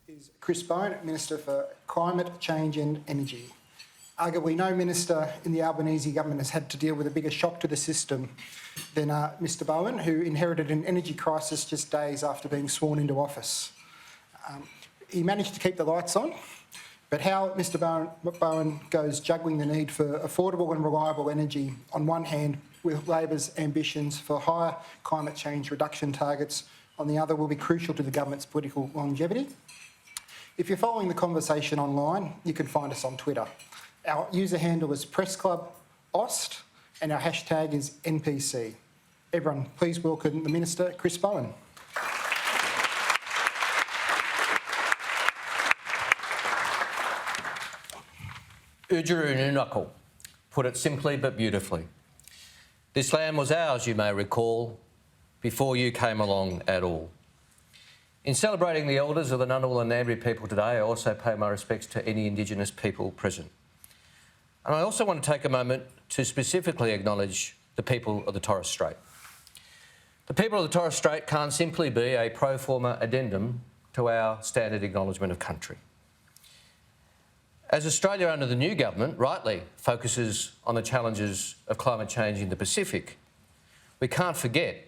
is Chris Bowen, Minister for Climate Change and Energy. Arguably no minister in the Albanese government has had to deal with a bigger shock to the system than Mr Bowen, who inherited an energy crisis just days after being sworn into office. He managed to keep the lights on, but how Mr Bowen goes juggling the need for affordable and reliable energy on one hand with Labor's ambitions for higher climate change reduction targets on the other will be crucial to the government's political longevity. If you're following the conversation online, you can find us on Twitter. Our user handle is PressClubAust and our hashtag is NPC. Everyone, please welcome the Minister, Chris Bowen. Udjuru Nunakal put it simply but beautifully. This land was ours, you may recall, before you came along at all. In celebrating the elders of the Ngunnawal and Ngambri people today, I also pay my respects to any Indigenous people present. And I also want to take a moment to specifically acknowledge the people of the Torres Strait. The people of the Torres Strait can't simply be a pro forma addendum to our standard acknowledgement of country. As Australia under the new government rightly focuses on the challenges of climate change in the Pacific, we can't forget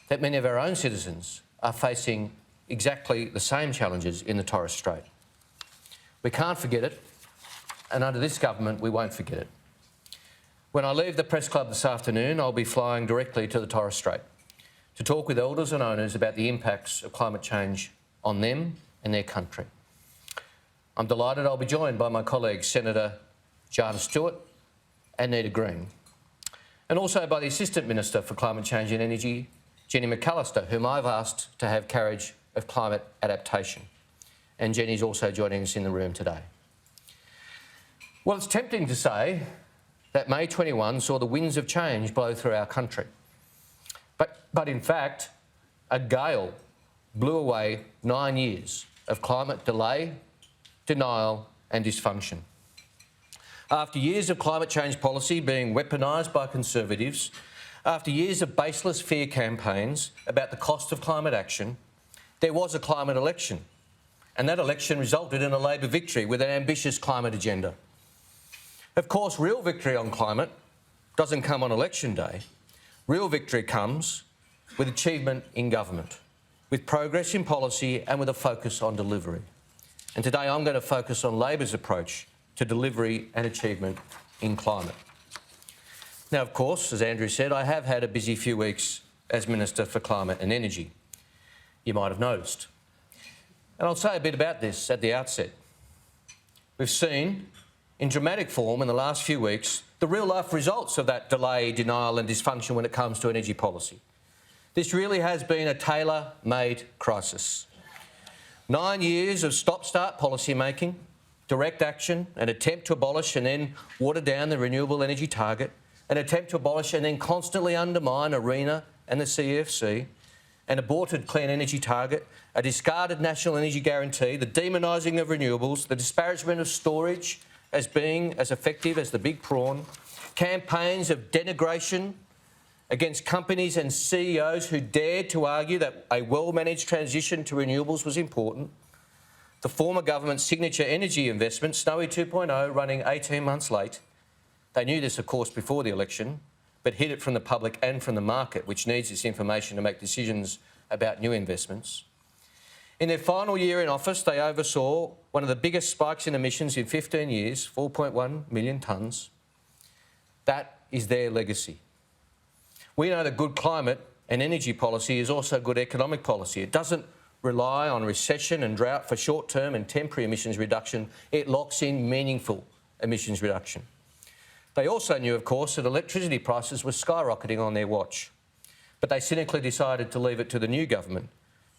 that many of our own citizens are facing exactly the same challenges in the Torres Strait. We can't forget it, and under this government we won't forget it. When I leave the Press Club this afternoon, I'll be flying directly to the Torres Strait to talk with elders and owners about the impacts of climate change on them and their country. I'm delighted I'll be joined by my colleagues Senator Jana Stewart and Nita Green, and also by the Assistant Minister for Climate Change and Energy, Jenny McAllister, whom I've asked to have carriage of climate adaptation. And Jenny's also joining us in the room today. Well, it's tempting to say that May 21 saw the winds of change blow through our country. But in fact, a gale blew away 9 years of climate delay, denial and dysfunction. After years of climate change policy being weaponised by Conservatives, after years of baseless fear campaigns about the cost of climate action, there was a climate election, and that election resulted in a Labor victory with an ambitious climate agenda. Of course, real victory on climate doesn't come on election day. Real victory comes with achievement in government, with progress in policy and with a focus on delivery. And today I'm going to focus on Labor's approach to delivery and achievement in climate. Now, of course, as Andrew said, I have had a busy few weeks as Minister for Climate and Energy. You might have noticed. And I'll say a bit about this at the outset. We've seen, in dramatic form in the last few weeks, the real-life results of that delay, denial and dysfunction when it comes to energy policy. This really has been a tailor-made crisis. 9 years of stop-start policy making, direct action, an attempt to abolish and then water down the renewable energy target, an attempt to abolish and then constantly undermine ARENA and the CEFC, an aborted clean energy target, a discarded national energy guarantee, the demonising of renewables, the disparagement of storage as being as effective as the big prawn, campaigns of denigration against companies and CEOs who dared to argue that a well-managed transition to renewables was important, the former government's signature energy investment, Snowy 2.0, running 18 months late. They knew this, of course, before the election, but hid it from the public and from the market, which needs this information to make decisions about new investments. In their final year in office, they oversaw one of the biggest spikes in emissions in 15 years, 4.1 million tonnes. That is their legacy. We know that good climate and energy policy is also good economic policy. It doesn't rely on recession and drought for short-term and temporary emissions reduction. It locks in meaningful emissions reduction. They also knew, of course, that electricity prices were skyrocketing on their watch, but they cynically decided to leave it to the new government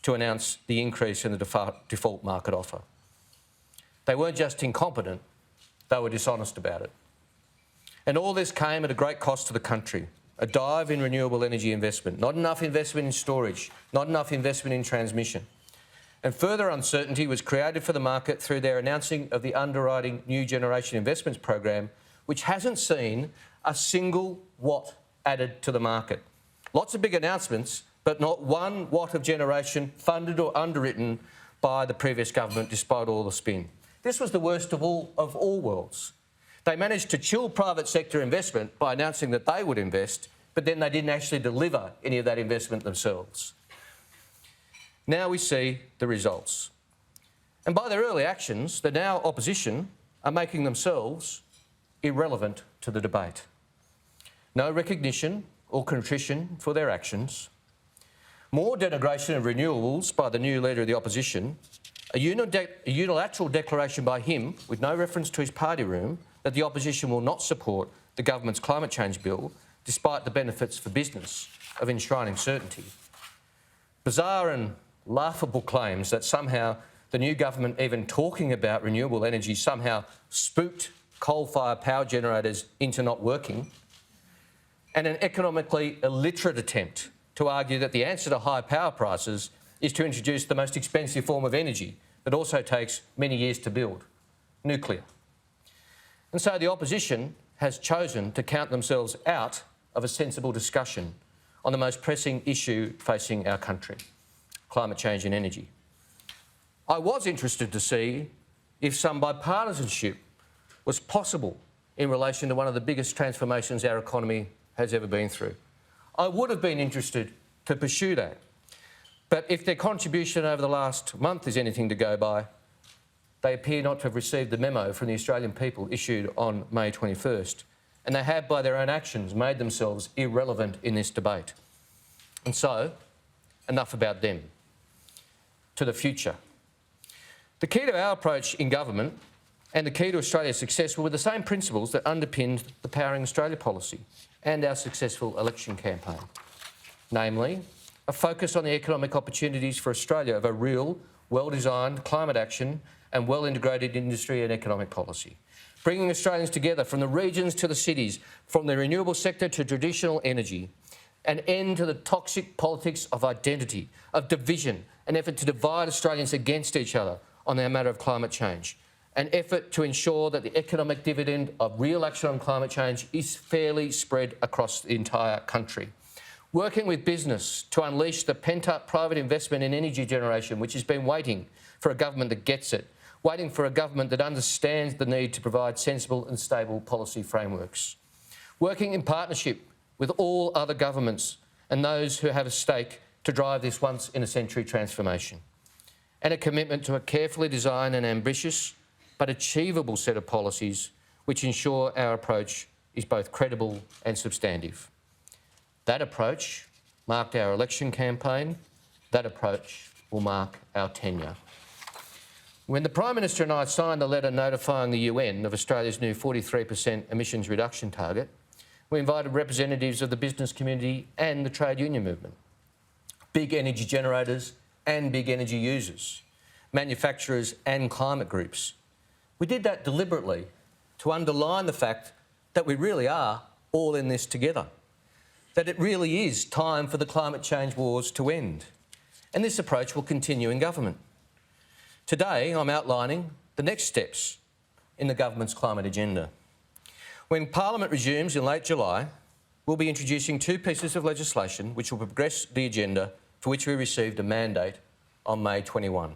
to announce the increase in the default market offer. They weren't just incompetent, they were dishonest about it. And all this came at a great cost to the country. A dive in renewable energy investment, not enough investment in storage, not enough investment in transmission. And further uncertainty was created for the market through their announcing of the Underwriting New Generation Investments program, which hasn't seen a single watt added to the market. Lots of big announcements, but not 1 watt of generation funded or underwritten by the previous government despite all the spin. This was the worst of all worlds. They managed to chill private sector investment by announcing that they would invest, but then they didn't actually deliver any of that investment themselves. Now we see the results. And by their early actions, the now opposition are making themselves irrelevant to the debate. No recognition or contrition for their actions. More denigration of renewables by the new leader of the opposition. A unilateral declaration by him, with no reference to his party room, that the opposition will not support the government's climate change bill, despite the benefits for business of enshrining certainty. Bizarre and laughable claims that somehow the new government, even talking about renewable energy, somehow spooked coal-fired power generators into not working, and an economically illiterate attempt to argue that the answer to high power prices is to introduce the most expensive form of energy that also takes many years to build, nuclear. And so the opposition has chosen to count themselves out of a sensible discussion on the most pressing issue facing our country, climate change and energy. I was interested to see if some bipartisanship was possible in relation to one of the biggest transformations our economy has ever been through. I would have been interested to pursue that. But if their contribution over the last month is anything to go by, they appear not to have received the memo from the Australian people issued on May 21st, and they have, by their own actions, made themselves irrelevant in this debate. And so, enough about them. To the future. The key to our approach in government and the key to Australia's success were the same principles that underpinned the Powering Australia policy and our successful election campaign. Namely, a focus on the economic opportunities for Australia of a real, well-designed climate action and well-integrated industry and economic policy. Bringing Australians together from the regions to the cities, from the renewable sector to traditional energy, an end to the toxic politics of identity, of division, an effort to divide Australians against each other on the matter of climate change, an effort to ensure that the economic dividend of real action on climate change is fairly spread across the entire country. Working with business to unleash the pent-up private investment in energy generation, which has been waiting for a government that gets it, waiting for a government that understands the need to provide sensible and stable policy frameworks. Working in partnership with all other governments and those who have a stake to drive this once-in-a-century transformation. And a commitment to a carefully designed and ambitious but achievable set of policies which ensure our approach is both credible and substantive. That approach marked our election campaign. That approach will mark our tenure. When the Prime Minister and I signed the letter notifying the UN of Australia's new 43% emissions reduction target, we invited representatives of the business community and the trade union movement, big energy generators and big energy users, manufacturers and climate groups. We did that deliberately to underline the fact that we really are all in this together, that it really is time for the climate change wars to end. And this approach will continue in government. Today, I'm outlining the next steps in the government's climate agenda. When Parliament resumes in late July, we'll be introducing two pieces of legislation which will progress the agenda for which we received a mandate on May 21.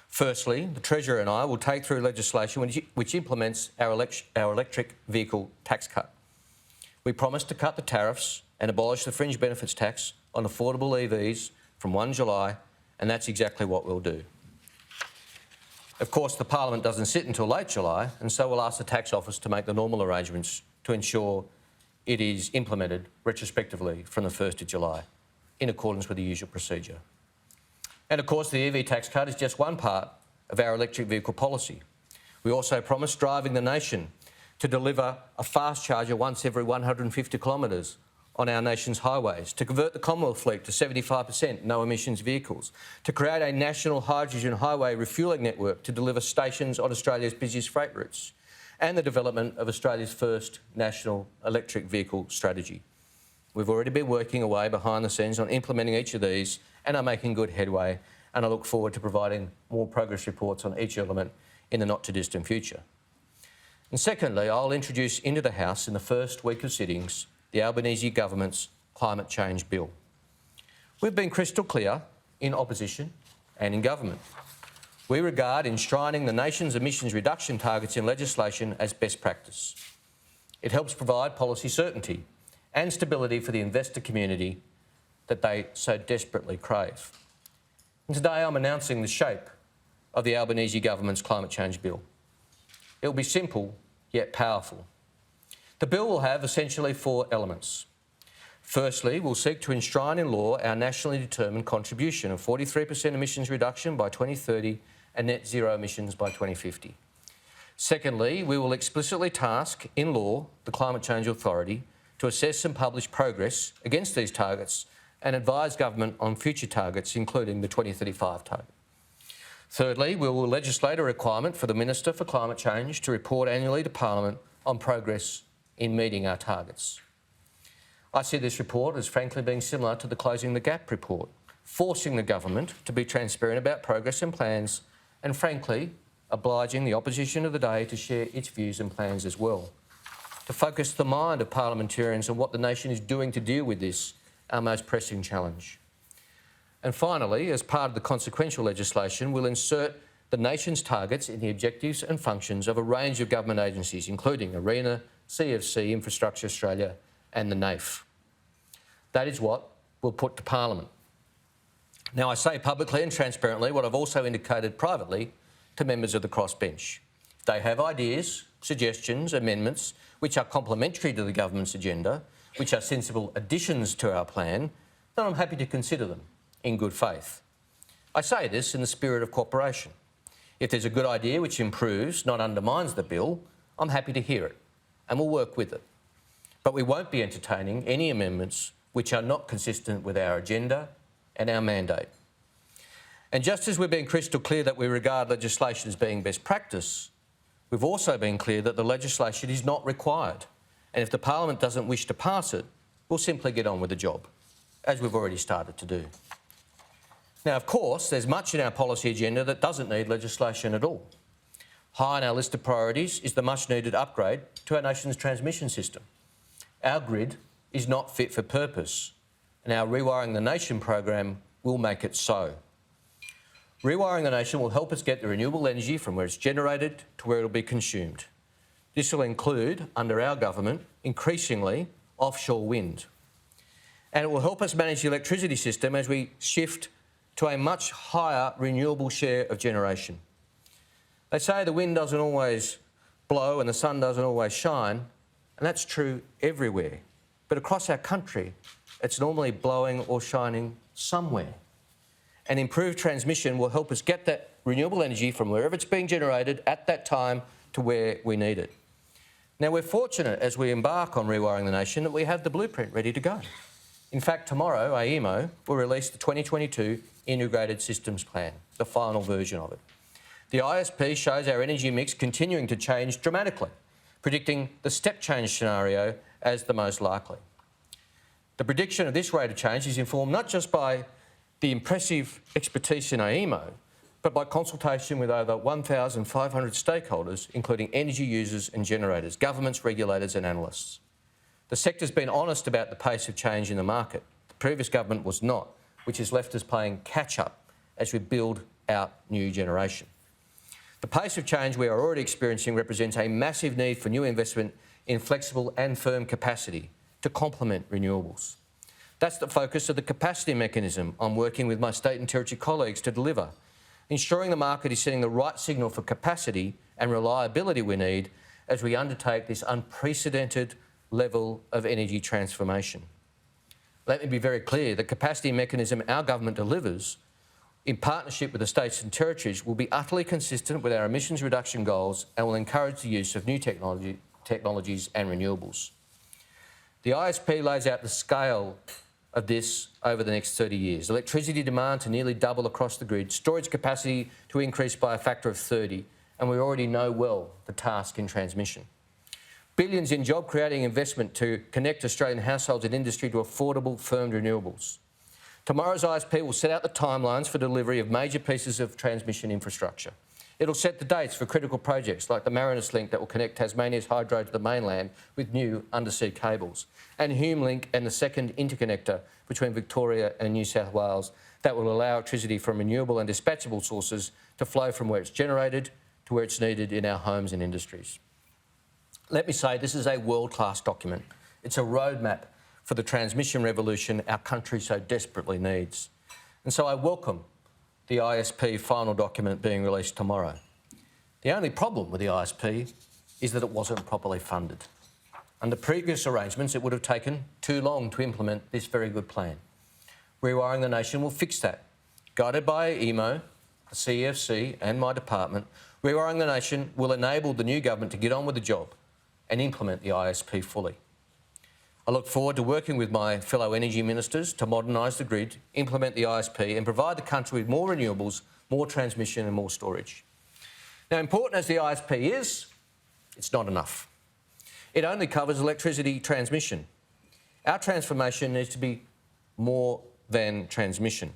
Firstly, the Treasurer and I will take through legislation which implements our electric vehicle tax cut. We promised to cut the tariffs and abolish the fringe benefits tax on affordable EVs from 1 July, and that's exactly what we'll do. Of course, the Parliament doesn't sit until late July, and so we'll ask the Tax Office to make the normal arrangements to ensure it is implemented retrospectively from the 1st of July, in accordance with the usual procedure. And of course, the EV tax cut is just one part of our electric vehicle policy. We also promised driving the nation to deliver a fast charger once every 150 kilometres on our nation's highways, to convert the Commonwealth fleet to 75% no-emissions vehicles, to create a national hydrogen highway refuelling network to deliver stations on Australia's busiest freight routes, and the development of Australia's first national electric vehicle strategy. We've already been working away behind the scenes on implementing each of these and are making good headway, and I look forward to providing more progress reports on each element in the not-too-distant future. And secondly, I'll introduce into the House in the first week of sittings the Albanese government's climate change bill. We've been crystal clear in opposition and in government. We regard enshrining the nation's emissions reduction targets in legislation as best practice. It helps provide policy certainty and stability for the investor community that they so desperately crave. And today I'm announcing the shape of the Albanese government's climate change bill. It will be simple yet powerful. The bill will have essentially 4 elements. Firstly, we'll seek to enshrine in law our nationally determined contribution of 43% emissions reduction by 2030 and net zero emissions by 2050. Secondly, we will explicitly task in law the Climate Change Authority to assess and publish progress against these targets and advise government on future targets, including the 2035 target. Thirdly, we will legislate a requirement for the Minister for Climate Change to report annually to Parliament on progress in meeting our targets. I see this report as frankly being similar to the Closing the Gap report, forcing the government to be transparent about progress and plans and frankly obliging the opposition of the day to share its views and plans as well, to focus the mind of parliamentarians on what the nation is doing to deal with this, our most pressing challenge. And finally, as part of the consequential legislation, we'll insert the nation's targets in the objectives and functions of a range of government agencies, including ARENA, CFC, Infrastructure Australia and the NAIF. That is what we'll put to Parliament. Now, I say publicly and transparently what I've also indicated privately to members of the crossbench. If they have ideas, suggestions, amendments which are complementary to the government's agenda, which are sensible additions to our plan, then I'm happy to consider them in good faith. I say this in the spirit of cooperation. If there's a good idea which improves, not undermines the bill, I'm happy to hear it and we'll work with it. But we won't be entertaining any amendments which are not consistent with our agenda and our mandate. And just as we've been crystal clear that we regard legislation as being best practice, we've also been clear that the legislation is not required. And if the Parliament doesn't wish to pass it, we'll simply get on with the job, as we've already started to do. Now, of course, there's much in our policy agenda that doesn't need legislation at all. High on our list of priorities is the much-needed upgrade to our nation's transmission system. Our grid is not fit for purpose, and our Rewiring the Nation program will make it so. Rewiring the Nation will help us get the renewable energy from where it's generated to where it will be consumed. This will include, under our government, increasingly offshore wind. And it will help us manage the electricity system as we shift to a much higher renewable share of generation. They say the wind doesn't always blow and the sun doesn't always shine, and that's true everywhere. But across our country, it's normally blowing or shining somewhere. And improved transmission will help us get that renewable energy from wherever it's being generated at that time to where we need it. Now, we're fortunate as we embark on Rewiring the Nation that we have the blueprint ready to go. In fact, tomorrow, AEMO will release the 2022 Integrated Systems Plan, the final version of it. The ISP shows our energy mix continuing to change dramatically, predicting the step change scenario as the most likely. The prediction of this rate of change is informed not just by the impressive expertise in AEMO, but by consultation with over 1,500 stakeholders, including energy users and generators, governments, regulators and analysts. The sector's been honest about the pace of change in the market. The previous government was not, which has left us playing catch-up as we build out new generation. The pace of change we are already experiencing represents a massive need for new investment in flexible and firm capacity to complement renewables. That's the focus of the capacity mechanism I'm working with my state and territory colleagues to deliver, ensuring the market is setting the right signal for capacity and reliability we need as we undertake this unprecedented level of energy transformation. Let me be very clear, the capacity mechanism our government delivers in partnership with the states and territories will be utterly consistent with our emissions reduction goals and will encourage the use of new technologies and renewables. The ISP lays out the scale of this over the next 30 years. Electricity demand to nearly double across the grid, storage capacity to increase by a factor of 30, and we already know well the task in transmission. Billions in job-creating investment to connect Australian households and industry to affordable, firmed renewables. Tomorrow's ISP will set out the timelines for delivery of major pieces of transmission infrastructure. It'll set the dates for critical projects like the Marinus Link that will connect Tasmania's hydro to the mainland with new undersea cables, and Hume Link and the second interconnector between Victoria and New South Wales that will allow electricity from renewable and dispatchable sources to flow from where it's generated to where it's needed in our homes and industries. Let me say, this is a world-class document. It's a roadmap for the transmission revolution our country so desperately needs. And so I welcome the ISP final document being released tomorrow. The only problem with the ISP is that it wasn't properly funded. Under previous arrangements, it would have taken too long to implement this very good plan. Rewiring the Nation will fix that. Guided by EMO, the CEFC and my department, Rewiring the Nation will enable the new government to get on with the job and implement the ISP fully. I look forward to working with my fellow energy ministers to modernise the grid, implement the ISP and provide the country with more renewables, more transmission and more storage. Now, important as the ISP is, it's not enough. It only covers electricity transmission. Our transformation needs to be more than transmission.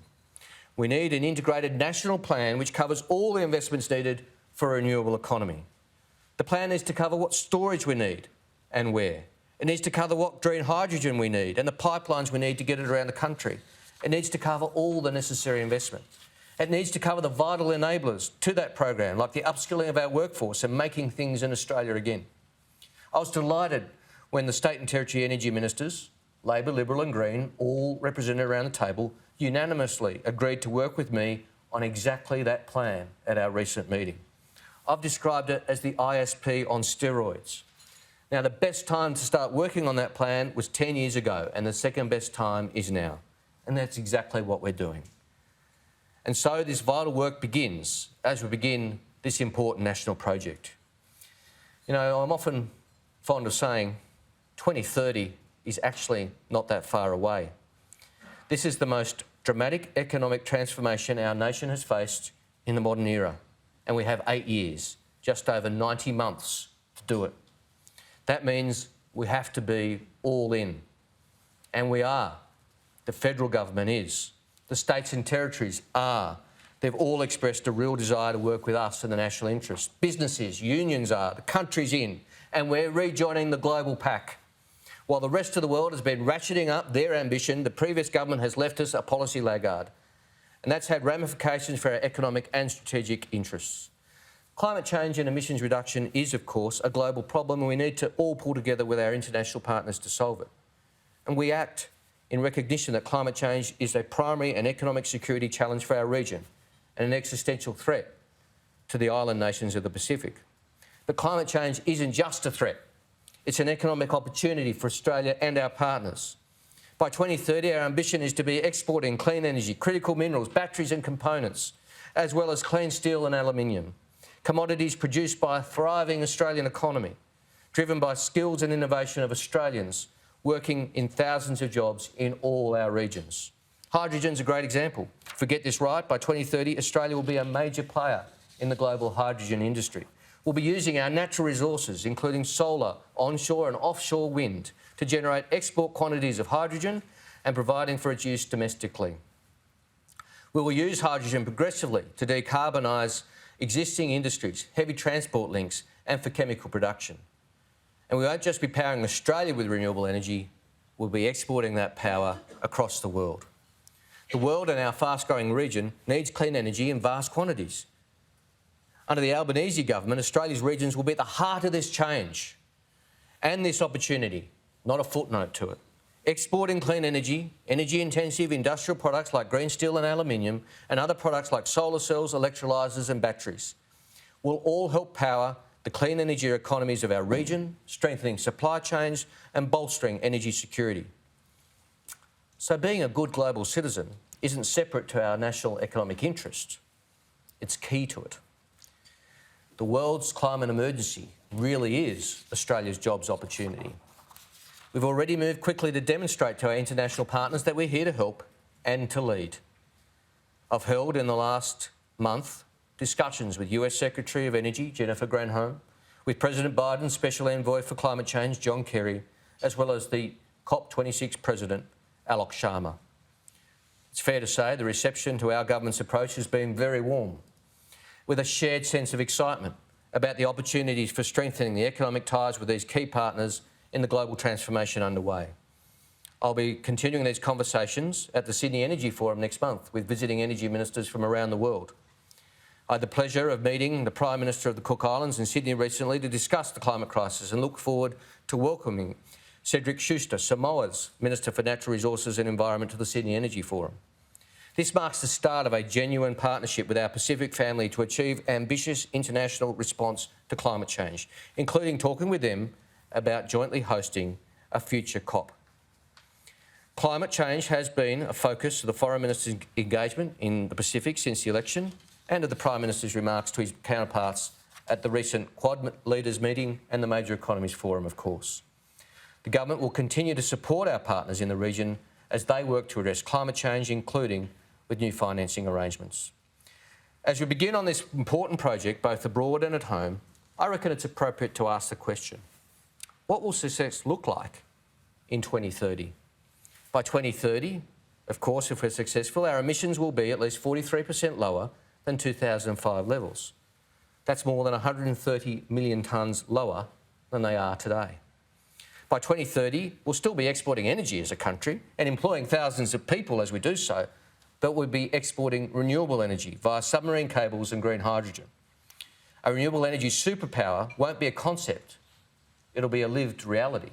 We need an integrated national plan which covers all the investments needed for a renewable economy. The plan needs to cover what storage we need and where. It needs to cover what green hydrogen we need and the pipelines we need to get it around the country. It needs to cover all the necessary investment. It needs to cover the vital enablers to that program, like the upskilling of our workforce and making things in Australia again. I was delighted when the State and Territory Energy Ministers, Labor, Liberal and Green, all represented around the table, unanimously agreed to work with me on exactly that plan at our recent meeting. I've described it as the ISP on steroids. Now, the best time to start working on that plan was 10 years ago, and the second best time is now. And that's exactly what we're doing. And so this vital work begins as we begin this important national project. You know, I'm often fond of saying 2030 is actually not that far away. This is the most dramatic economic transformation our nation has faced in the modern era, and we have 8 years, just over 90 months to do it. That means we have to be all in, and we are. The federal government is. The states and territories are. They've all expressed a real desire to work with us in the national interest. Businesses, unions are, the country's in, and we're rejoining the global pack. While the rest of the world has been ratcheting up their ambition, the previous government has left us a policy laggard. And that's had ramifications for our economic and strategic interests. Climate change and emissions reduction is, of course, a global problem, and we need to all pull together with our international partners to solve it. And we act in recognition that climate change is a primary and economic security challenge for our region and an existential threat to the island nations of the Pacific. But climate change isn't just a threat. It's an economic opportunity for Australia and our partners. By 2030, our ambition is to be exporting clean energy, critical minerals, batteries and components, as well as clean steel and aluminium, commodities produced by a thriving Australian economy, driven by skills and innovation of Australians working in thousands of jobs in all our regions. Hydrogen's a great example. If we get this right, by 2030, Australia will be a major player in the global hydrogen industry. We'll be using our natural resources, including solar, onshore and offshore wind, to generate export quantities of hydrogen and providing for its use domestically. We will use hydrogen progressively to decarbonise existing industries, heavy transport links and for chemical production. And we won't just be powering Australia with renewable energy, we'll be exporting that power across the world. The world and our fast-growing region needs clean energy in vast quantities. Under the Albanese government, Australia's regions will be at the heart of this change and this opportunity, not a footnote to it. Exporting clean energy, energy-intensive industrial products like green steel and aluminium, and other products like solar cells, electrolysers and batteries will all help power the clean energy economies of our region, strengthening supply chains and bolstering energy security. So being a good global citizen isn't separate to our national economic interest. It's key to it. The world's climate emergency really is Australia's jobs opportunity. We've already moved quickly to demonstrate to our international partners that we're here to help and to lead. I've held in the last month discussions with US Secretary of Energy Jennifer Granholm, with President Biden's Special Envoy for Climate Change John Kerry, as well as the COP26 President Alok Sharma. It's fair to say the reception to our government's approach has been very warm, with a shared sense of excitement about the opportunities for strengthening the economic ties with these key partners in the global transformation underway. I'll be continuing these conversations at the Sydney Energy Forum next month with visiting energy ministers from around the world. I had the pleasure of meeting the Prime Minister of the Cook Islands in Sydney recently to discuss the climate crisis and look forward to welcoming Cedric Schuster, Samoa's Minister for Natural Resources and Environment, to the Sydney Energy Forum. This marks the start of a genuine partnership with our Pacific family to achieve ambitious international response to climate change, including talking with them about jointly hosting a future COP. Climate change has been a focus of the Foreign Minister's engagement in the Pacific since the election, and of the Prime Minister's remarks to his counterparts at the recent Quad Leaders meeting and the Major Economies Forum, of course. The government will continue to support our partners in the region as they work to address climate change, including with new financing arrangements. As we begin on this important project, both abroad and at home, I reckon it's appropriate to ask the question, what will success look like in 2030? By 2030, of course, if we're successful, our emissions will be at least 43% lower than 2005 levels. That's more than 130 million tonnes lower than they are today. By 2030, we'll still be exporting energy as a country and employing thousands of people as we do so, but we'll be exporting renewable energy via submarine cables and green hydrogen. A renewable energy superpower won't be a concept, it'll be a lived reality.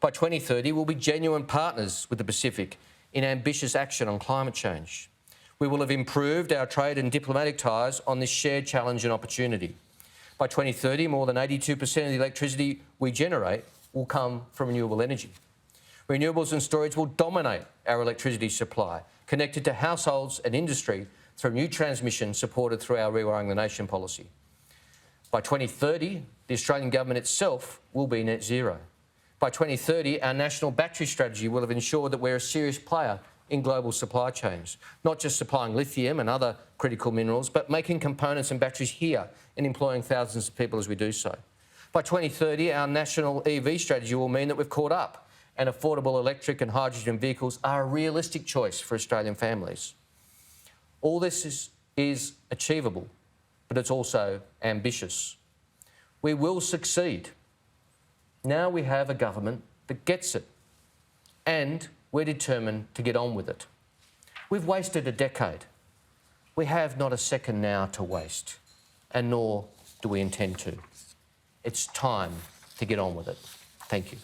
By 2030, we'll be genuine partners with the Pacific in ambitious action on climate change. We will have improved our trade and diplomatic ties on this shared challenge and opportunity. By 2030, more than 82% of the electricity we generate will come from renewable energy. Renewables and storage will dominate our electricity supply, connected to households and industry through new transmission supported through our Rewiring the Nation policy. By 2030, the Australian government itself will be net zero. By 2030, our national battery strategy will have ensured that we're a serious player in global supply chains, not just supplying lithium and other critical minerals, but making components and batteries here and employing thousands of people as we do so. By 2030, our national EV strategy will mean that we've caught up and affordable electric and hydrogen vehicles are a realistic choice for Australian families. All this is achievable, but it's also ambitious. We will succeed. Now we have a government that gets it, and we're determined to get on with it. We've wasted a decade. We have not a second now to waste, and nor do we intend to. It's time to get on with it. Thank you.